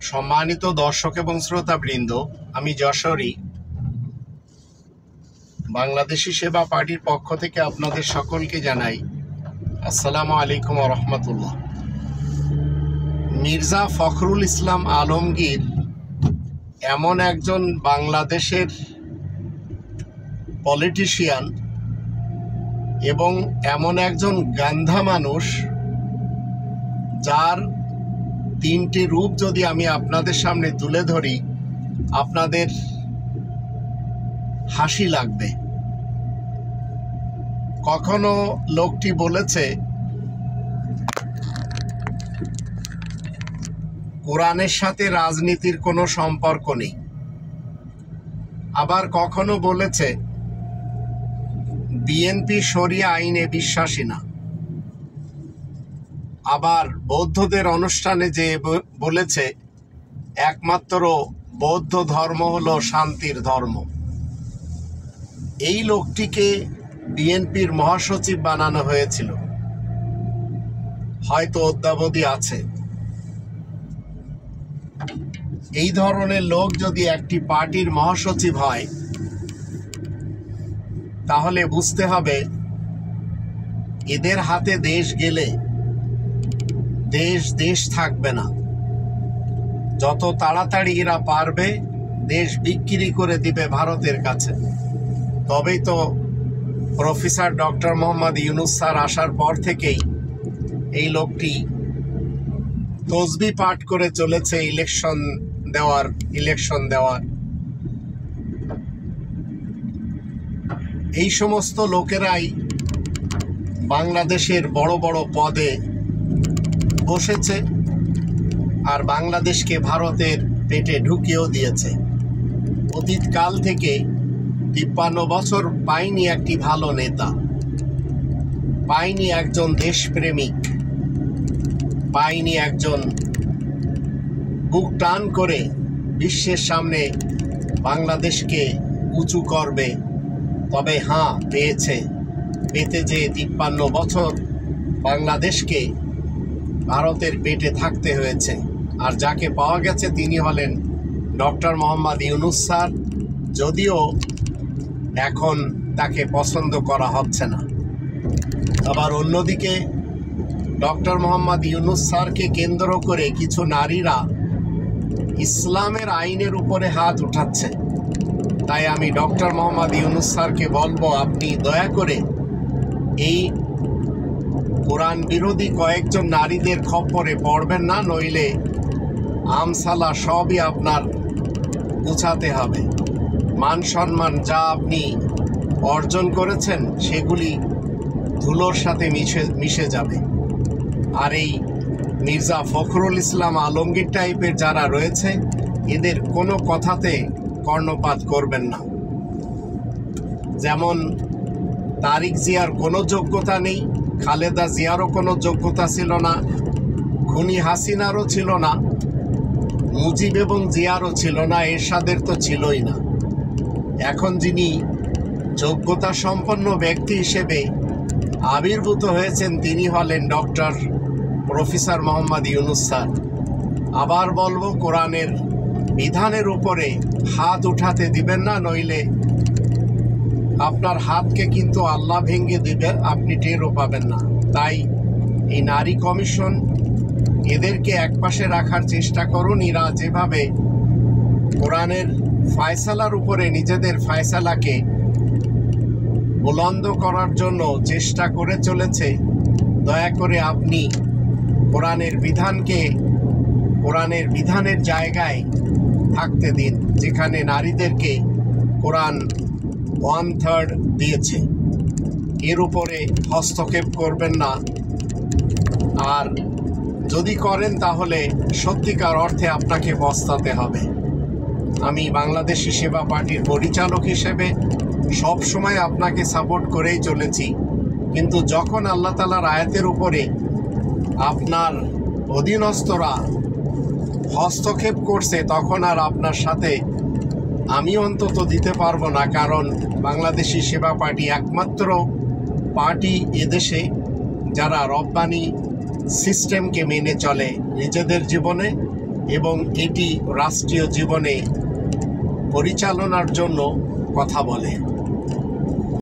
সম্মানিত দর্শক এবং শ্রোতাবৃন্দ, আমি যশোরী বাংলাদেশি সেবা পার্টির পক্ষ থেকে আপনাদের সকলকে জানাই আসসালামু আলাইকুম ওয়া রাহমাতুল্লাহ। মির্জা ফখরুল ইসলাম আলমগীর এমন একজন বাংলাদেশের পলিটিশিয়ান এবং এমন একজন গান্ধা মানুষ, যার তিনটি রূপ যদি আমি আপনাদের সামনে তুলে ধরি আপনাদের হাসি লাগবে। কখনো লোকটি বলেছে কোরআনের সাথে রাজনীতির কোনো সম্পর্ক নেই, আবার কখনো বলেছে বিএনপি শরিয়া আইনে বিশ্বাসী না, আবার বৌদ্ধদের অনুষ্ঠানে যে বলেছে একমাত্র বৌদ্ধ ধর্ম হলো শান্তির ধর্ম। এই লোকটিকে বিএনপির মহাসচিব বানানো হয়েছিল, হয়তো অদ্যাবধি আছে। এই ধরনের লোক যদি একটি পার্টির মহাসচিব হয় তাহলে বুঝতে হবে এদের হাতে দেশ গেলে দেশ থাকবে না। যত তাড়াতাড়ি এরা পারবে দেশ বিক্রি করে দিবে ভারতের কাছে। তবেই তো professor doctor Mohammad Yunus sir আসার পর থেকেই এই লোকটি তসবিহ পাঠ করে চলেছে ইলেকশন দেওয়ার। এই সমস্ত লোকেরাই বাংলাদেশের বড় বড় পদে বসেছে আর বাংলাদেশকে ভারতের পেটে ঢুকিয়েও দিয়েছে। অতীতকাল থেকে ৫৩ বছর পাইনি একটি ভালো নেতা, পাইনি একজন দেশপ্রেমিক, পাইনি একজন বুক টান করে বিশ্বের সামনে বাংলাদেশকে উঁচু করবে। তবে হ্যাঁ, পেতে যে ৫৩ বছর বাংলাদেশকে ভারতের পেটে থাকতে হয়েছে। আর যাকে পাওয়া গেছে তিনি হলেন ডক্টর মোহাম্মদ ইউনূস স্যার, যদিও এখন তাকে পছন্দ করা হচ্ছে না। আবার অন্যদিকে ডক্টর মোহাম্মদ ইউনূস স্যারকে কেন্দ্র করে কিছু নারীরা ইসলামের আইনের উপরে হাত উঠাচ্ছে। তাই আমি ডক্টর মোহাম্মদ ইউনূস স্যারকে বলবো, আপনি দয়া করে এই কোরআন বিরোধী কয়েকজন নারীদের খপ্পরে পড়বেন না, নইলে আমসালা সবই আপনার গুছাতে হবে। মান সম্মান যা আপনি অর্জন করেছেন সেগুলি ধুলোর সাথে মিশে যাবে। আর এই মির্জা ফখরুল ইসলাম আলমগীর টাইপের যারা রয়েছে এদের কোনো কথাতে কর্ণপাত করবেন না। যেমন তারিক জিয়ার কোনো যোগ্যতা নেই, খালেদা জিয়ারও কোনো যোগ্যতা ছিল না, খুনি হাসিনারও ছিল না, মুজিব এবং জিয়ারও ছিল না, এরশাদের তো ছিলই না। এখন যিনি যোগ্যতা সম্পন্ন ব্যক্তি হিসেবে আবির্ভূত হয়েছেন তিনি হলেন doctor professor Mohammad Yunus sir. আবার বলবো, কোরআনের বিধানের উপরে হাত উঠাতে দিবেন না, নইলে আপনার হাতকে কিন্তু আল্লাহ ভেঙে দিবে, আপনি টেরও পাবেন না। তাই এই নারী কমিশন এদেরকে একপাশে রাখার চেষ্টা করুন। এরা যেভাবে কোরআনের ফয়সালার উপরে নিজেদের ফয়সালাকে বুলন্দ করার জন্য চেষ্টা করে চলেছে, দয়া করে আপনি কোরআনের বিধানের জায়গায় থাকতে দিন, যেখানে নারীদেরকে কোরআন 1/3 দিয়েছে। এর উপরে হস্তক্ষেপ করবেন না, আর যদি করেন তাহলে সত্যিকার অর্থে আপনাকে পস্তাতে হবে। আমি বাংলাদেশি সেবা পার্টির পরিচালক হিসেবে সব সময় আপনাকে সাপোর্ট করেই চলেছি, কিন্তু যখন আল্লাহ তাআলার আয়াতের উপরে আপনার অধীনস্থরা হস্তক্ষেপ করছে তখন আর আপনার সাথে আমি অন্তত দিতে পারবো না। কারণ বাংলাদেশি সেবা পার্টি একমাত্র পার্টি এদেশে যারা রব্বানি সিস্টেমকে মেনে চলে নিজেদের জীবনে এবং এটি রাষ্ট্রীয় জীবনে পরিচালনার জন্য কথা বলে।